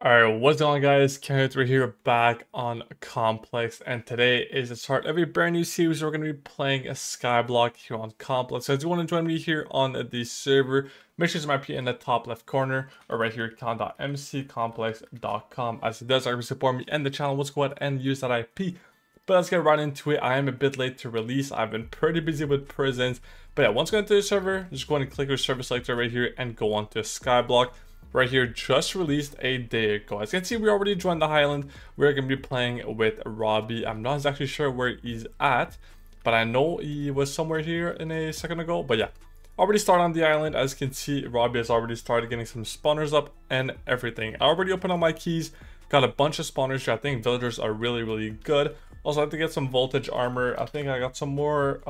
Alright, what's going on guys? We're here back on Complex, and today is the start of a brand new series. We're going to be playing a Skyblock here on Complex. So if you want to join me here on the server, make sure to my P in the top left corner or right here at con.mccomplex.com. As it does actually support me and the channel, let's go ahead and use that IP. But let's get right into it. I am a bit late to release. I've been pretty busy with prisons. But yeah, once you go into the server, just go ahead and click your server selector right here and go on to Skyblock. Right here, just released a day ago. As you can see, we already joined the Highland. We're going to be playing with Robbie. I'm not exactly sure where he's at, but I know he was somewhere here in a second ago. But yeah, already started on the island. As you can see, Robbie has already started getting some spawners up and everything. I already opened all my keys. Got a bunch of spawners here. I think villagers are really good. Also, I have to get some voltage armor. I think I got some more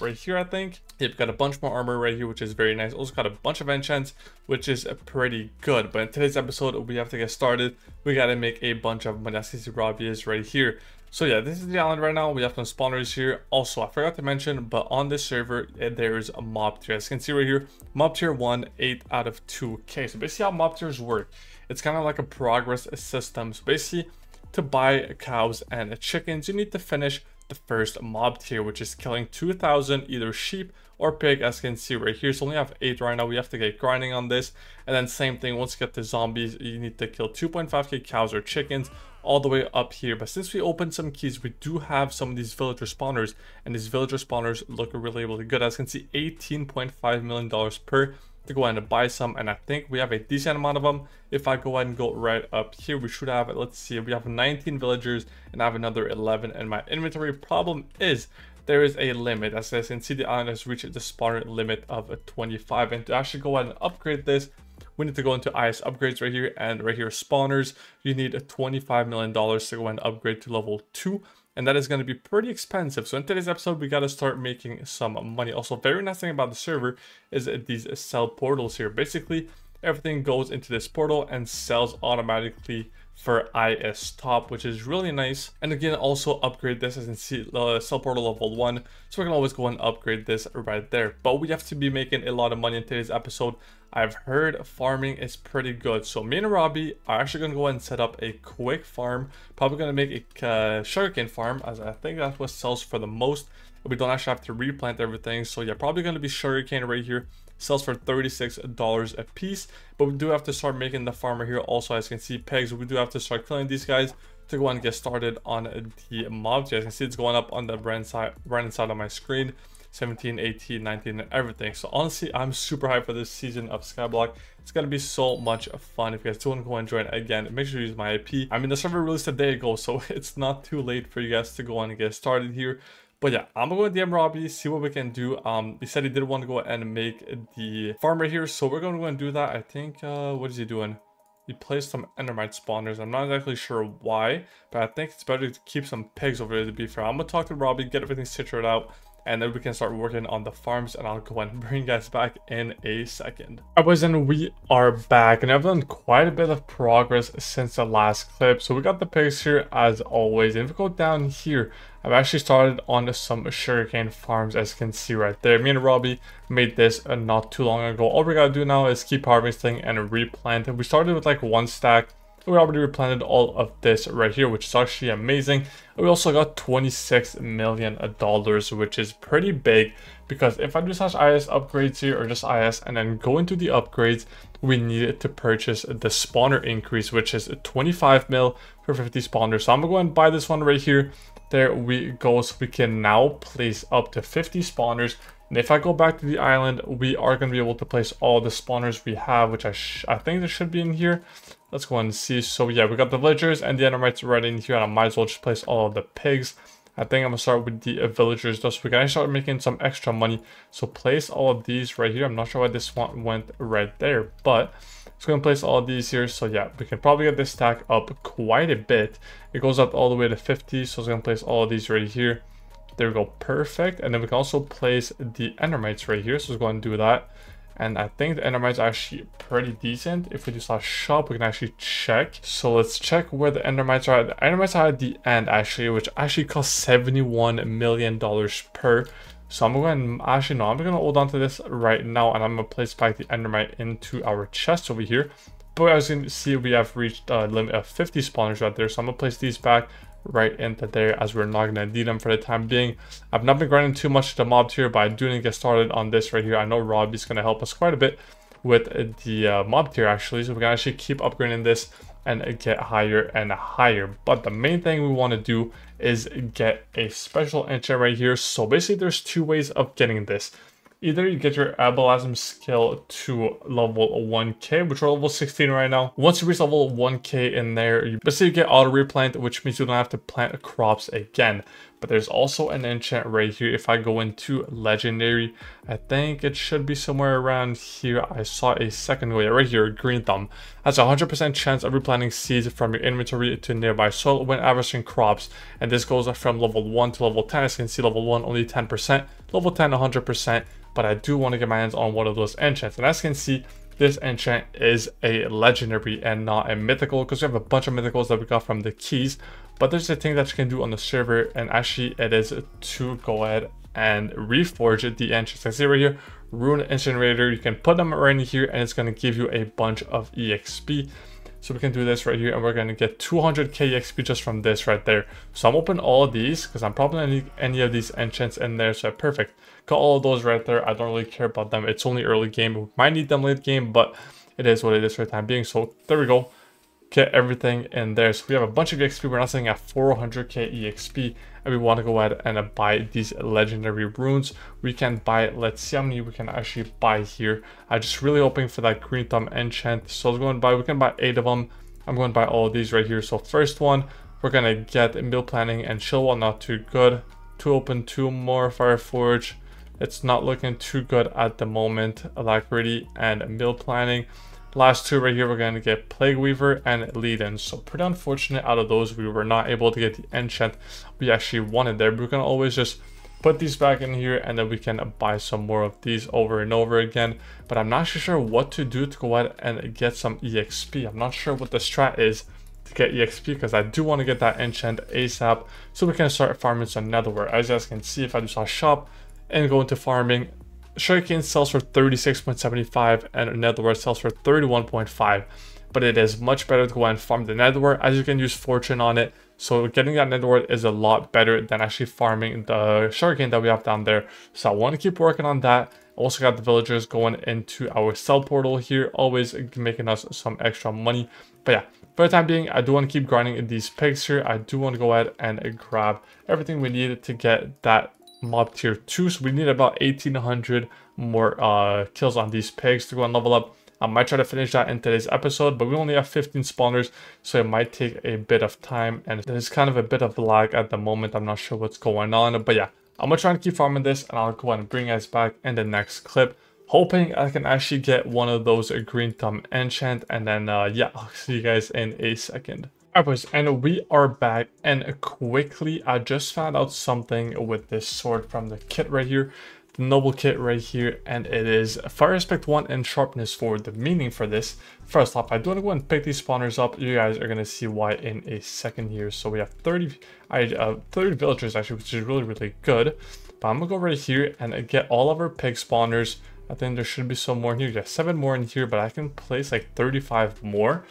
right here, I think. Yep, got a bunch more armor right here, which is very nice. Also got a bunch of enchants, which is pretty good. But in today's episode, we have to get started. We got to make a bunch of money. As you see, Robbie is right here. So yeah, this is the island right now. We have some spawners here. Also, I forgot to mention, but on this server, there's a mob tier. As you can see right here, mob tier 1, 8 out of 2k. So basically how mob tiers work, it's kind of like a progress system. So basically, to buy cows and chickens, you need to finish the first mob tier, which is killing 2,000 either sheep or pig. As you can see right here, so we only have 8 right now. We have to get grinding on this. And then same thing, once you get the zombies, you need to kill 2.5k cows or chickens all the way up here. But since we opened some keys, we do have some of these villager spawners, and these villager spawners look really good. As you can see, $18.5 million per to go ahead and buy some, and I think we have a decent amount of them. If I go ahead and go right up here, we should have, let's see, we have 19 villagers and I have another 11 in my inventory. Problem is there is a limit. As you can see, the island has reached the spawner limit of 25, and to actually go ahead and upgrade this, we need to go into IS upgrades right here, and right here spawners, you need $25 million to go ahead and upgrade to level 2. And that is going to be pretty expensive. So in today's episode, we got to start making some money. Also, very nice thing about the server is these sell portals here. Basically, everything goes into this portal and sells automatically for IS top, which is really nice. And again, also upgrade this, as you can see, sell portal level 1. So we can always go and upgrade this right there. But we have to be making a lot of money in today's episode. I've heard farming is pretty good. So me and Robbie are actually going to go ahead and set up a quick farm. Probably going to make a sugarcane farm, as I think that's what sells for the most. We don't actually have to replant everything. So yeah, probably going to be sugarcane right here. Sells for $36 a piece. But we do have to start making the farmer here. Also, as you can see, pigs, we do have to start killing these guys to go and get started on the mob tier. As you can see, it's going up on the right hand side of my screen. 17, 18, 19, and everything. So honestly, I'm super hyped for this season of Skyblock. It's gonna be so much fun. If you guys do want to go and join again, make sure you use my IP. I mean, the server released a day ago, so it's not too late for you guys to go on and get started here. But yeah, I'm gonna go DM Robbie, see what we can do. He said he did want to go and make the farm right here, so we're gonna go and do that. I think what is he doing? He placed some endermite spawners. I'm not exactly sure why, but I think it's better to keep some pigs over there, to be fair. I'm gonna talk to Robbie, get everything situated out, and then we can start working on the farms, and I'll go and bring you guys back in a second. Alright boys, and we are back, and I've done quite a bit of progress since the last clip. So we got the pigs here as always, and if we go down here, I've actually started on some sugarcane farms, as you can see right there. Me and Robbie made this not too long ago. All we gotta do now is keep harvesting and replant. We started with like 1 stack. We already replanted all of this right here, which is actually amazing. We also got $26 million, which is pretty big, because if I do such IS upgrades here, or just IS, and then go into the upgrades, we needed to purchase the spawner increase, which is 25 mil for 50 spawners. So I'm gonna go and buy this one right here. There we go. So we can now place up to 50 spawners. And if I go back to the island, we are going to be able to place all the spawners we have, which I think there should be in here. Let's go and see. So yeah, we got the villagers and the endermites right in here, and I might as well just place all of the pigs. I think I'm going to start with the villagers, just so we can start making some extra money. So place all of these right here. I'm not sure why this one went right there, but it's going to place all of these here. So yeah, we can probably get this stack up quite a bit. It goes up all the way to 50, so it's going to place all of these right here. There we go, perfect. And then we can also place the endermites right here, so let's go and do that. And I think the endermites are actually pretty decent. If we do slash shop, we can actually check. So let's check where the endermites are. The endermites are at the end actually, which actually costs $71 million per. So I'm going to I'm going to hold on to this right now, and I'm going to place back the endermite into our chest over here. But as you can see, we have reached a limit of 50 spawners right there. So I'm going to place these back right into there, as we're not going to need them for the time being. I've not been grinding too much to the mob tier, but I do need to get started on this right here. I know Robbie's going to help us quite a bit with the mob tier actually, so we can actually keep upgrading this and get higher and higher. But the main thing we want to do is get a special enchant right here. So basically there's two ways of getting this. Either you get your Abelasm skill to level 1k, which we're level 16 right now. Once you reach level 1k in there, you basically get auto replant, which means you don't have to plant crops again. But there's also an enchant right here. If I go into legendary, I think it should be somewhere around here. I saw a second way right here, green thumb. Has a 100% chance of replanting seeds from your inventory to nearby soil when harvesting crops. And this goes from level 1 to level 10. As you can see, level 1 only 10%, level 10 100%. But I do want to get my hands on one of those enchants. And as you can see, this enchant is a legendary and not a mythical, because we have a bunch of mythicals that we got from the keys. But there's a thing that you can do on the server, and actually it is to go ahead and reforge the enchants. I see right here, Rune Incinerator. You can put them right in here and it's going to give you a bunch of EXP. So we can do this right here, and we're going to get 200k EXP just from this right there. So I'm opening all of these because I'm probably going to need any of these enchants in there. So perfect. Got all of those right there. I don't really care about them. It's only early game. We might need them late game, but it is what it is for the time being. So there we go. Get everything in there. So we have a bunch of EXP. We're not sitting at 400k EXP, and we want to go ahead and buy these legendary runes. We can buy, let's see how many we can actually buy here. I'm just really hoping for that green thumb enchant. So let's go and buy, we can buy 8 of them. I'm going to buy all of these right here. So first one, we're going to get meal planning and chill wall, not too good. To open 2 more Fireforge. It's not looking too good at the moment. Alacrity and meal planning. Last 2 right here, we're going to get Plague Weaver and Lead-In. So pretty unfortunate out of those, we were not able to get the enchant we actually wanted there. But we can always just put these back in here, and then we can buy some more of these over and over again. But I'm not sure what to do to go ahead and get some EXP. I'm not sure what the strat is to get EXP, because I do want to get that enchant ASAP so we can start farming some netherware. As you guys can see, if I do a shop and go into farming, sugarcane sells for 36.75 and netherware sells for 31.5, but it is much better to go and farm the netherware, as you can use fortune on it. So getting that netherware is a lot better than actually farming the sugarcane that we have down there. So I want to keep working on that. Also got the villagers going into our sell portal here, always making us some extra money. But yeah, for the time being, I do want to keep grinding these pigs here. I do want to go ahead and grab everything we need to get that mob tier 2. So we need about 1800 more kills on these pigs to go and level up. I might try to finish that in today's episode, but we only have 15 spawners, so it might take a bit of time, and there's kind of a bit of lag at the moment. I'm not sure what's going on, but yeah, I'm gonna try to keep farming this, and I'll go ahead and bring you guys back in the next clip, hoping I can actually get one of those green thumb enchant, and then yeah, I'll see you guys in a second. Alright boys, and we are back, and quickly I just found out something with this sword from the kit right here, the noble kit right here, and it is Fire Aspect 1 and Sharpness 4. The meaning for this, first off, I do want to go and pick these spawners up. You guys are going to see why in a second here. So we have 30 villagers actually, which is really good. But I'm going to go right here and get all of our pig spawners. I think there should be some more in here. Yeah, 7 more in here, but I can place like 35 more.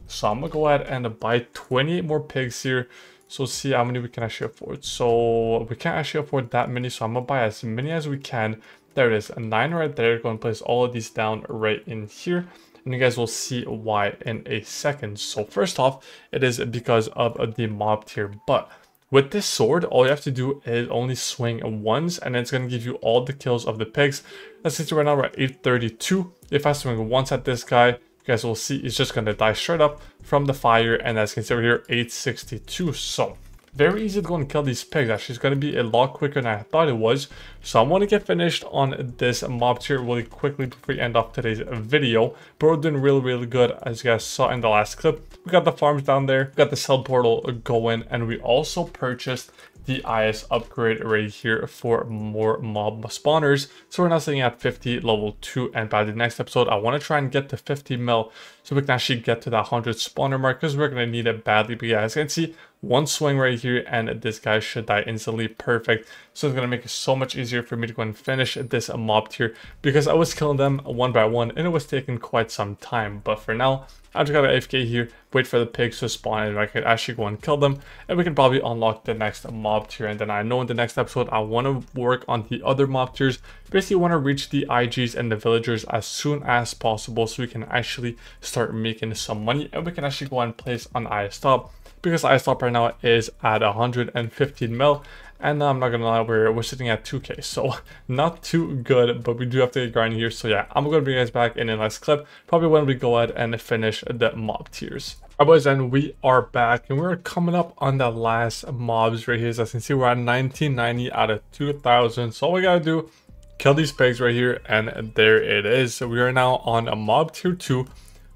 So I'm gonna go ahead and buy 28 more pigs here. So see how many we can actually afford. So we can't actually afford that many, so I'm gonna buy as many as we can. There it is, a 9 right there. Going to place all of these down right in here, and you guys will see why in a second. So first off, it is because of the mob tier, but with this sword, all you have to do is only swing once, and it's going to give you all the kills of the pigs. Let's see, right now we're at 832. If I swing once at this guy, you guys will see it's just going to die straight up from the fire, and as you can see over here, 862. So very easy to go and kill these pigs. Actually, it's going to be a lot quicker than I thought it was. So I want to get finished on this mob tier really quickly before we end off today's video. But we're doing really good, as you guys saw in the last clip. We got the farms down there, we got the sell portal going, and we also purchased the IS upgrade right here for more mob spawners. So we're now sitting at 50 level 2, and by the next episode I want to try and get to 50 mil so we can actually get to that 100 spawner mark, because we're going to need it badly. But yeah, as you can see, one swing right here, and this guy should die instantly. Perfect. So it's going to make it so much easier for me to go and finish this mob tier, because I was killing them one by one and it was taking quite some time. But for now, I just got an AFK here, wait for the pigs to spawn, and I could actually go and kill them, and we can probably unlock the next mob tier. And then I know in the next episode I want to work on the other mob tiers. Basically want to reach the IGs and the villagers as soon as possible, so we can actually start making some money, and we can actually go and place on iStop, because iStop right now is at 115 mil. And I'm not gonna lie, we're sitting at 2k, so not too good, but we do have to get grinding here. So yeah, I'm gonna bring you guys back in the next clip, probably when we go ahead and finish the mob tiers. Alright boys, and we are back, and we're coming up on the last mobs right here. As you can see, we're at 1990 out of 2000. So all we gotta do, kill these pigs right here, and there it is. So we are now on a mob tier 2,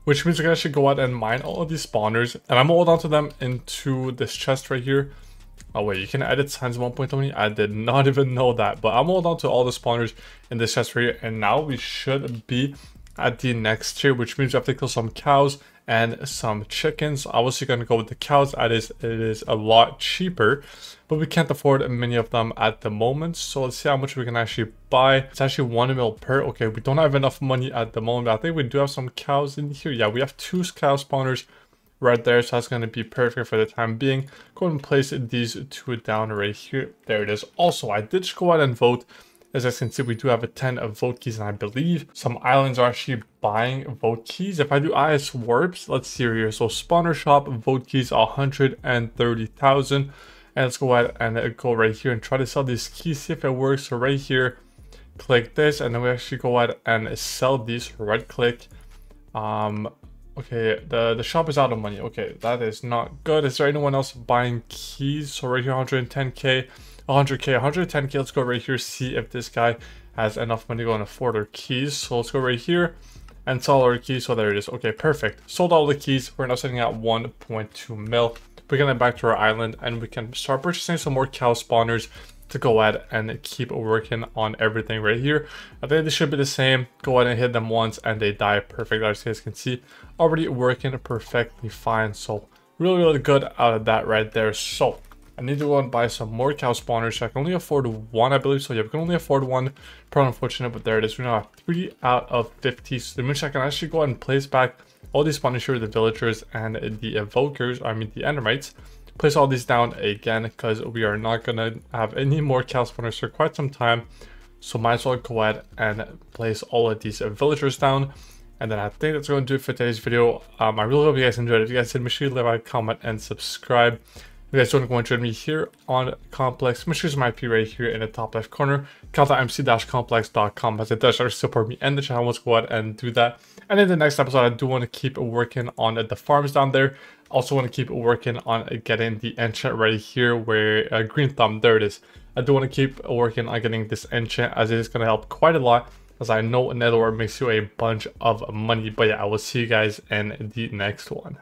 which means we can actually go out and mine all of these spawners, and I'm gonna hold on to them into this chest right here. Oh wait, you can edit signs 1.20. I did not even know that, but I'm holding on to all the spawners in this chest right here, and now we should be at the next tier, which means we have to kill some cows and some chickens. Obviously gonna go with the cows, it is a lot cheaper, but we can't afford many of them at the moment. So let's see how much we can actually buy. It's actually 1 mil per. Okay, we don't have enough money at the moment, but I think we do have some cows in here. Yeah, we have 2 cow spawners right there, so that's going to be perfect for the time being. Go ahead and place these 2 down right here. There it is. Also, I did just go ahead and vote. As I can see, we do have a 10 of vote keys, and I believe some islands are actually buying vote keys. If I do IS warps, let's see here. So spawner shop vote keys 130,000, and let's go ahead and go right here and try to sell these keys, see if it works. So right here, click this, and then we actually go ahead and sell these. Right click. Okay, the shop is out of money. Okay, that is not good. Is there anyone else buying keys? So right here, 110k, 100k, 110k. Let's go right here, see if this guy has enough money to go and afford our keys. So let's go right here and sell our keys. So there it is. Okay, perfect. Sold all the keys. We're now sitting at 1.2 mil. We're gonna back to our island, and we can start purchasing some more cow spawners to go ahead and keep working on everything right here. I think they should be the same. Go ahead and hit them once and they die. Perfect. As you guys can see, already working perfectly fine. So really good out of that right there. So I need to go and buy some more cow spawners. So I can only afford 1, I believe. So yeah, we can only afford 1 per, unfortunate, but there it is. We now have 3 out of 50. So that means I can actually go ahead and place back all these spawners here, the villagers and the evokers, I mean the endermites. Place all these down again, because we are not going to have any more cow spawners for quite some time. So might as well go ahead and place all of these villagers down. And then I think that's going to do it for today's video. I really hope you guys enjoyed it. If you guys did, make sure you leave a like, comment, and subscribe. If you guys want to go and join me here on Complex, make sure you my IP right here in the top left corner. Mc-complex.com, as it does support me and the channel. Let's go ahead and do that. And in the next episode, I do want to keep working on the farms down there. Also want to keep working on getting the enchant right here, where green thumb, there it is. I do want to keep working on getting this enchant, as it is going to help quite a lot, as I know netherworld makes you a bunch of money. But yeah, I will see you guys in the next one.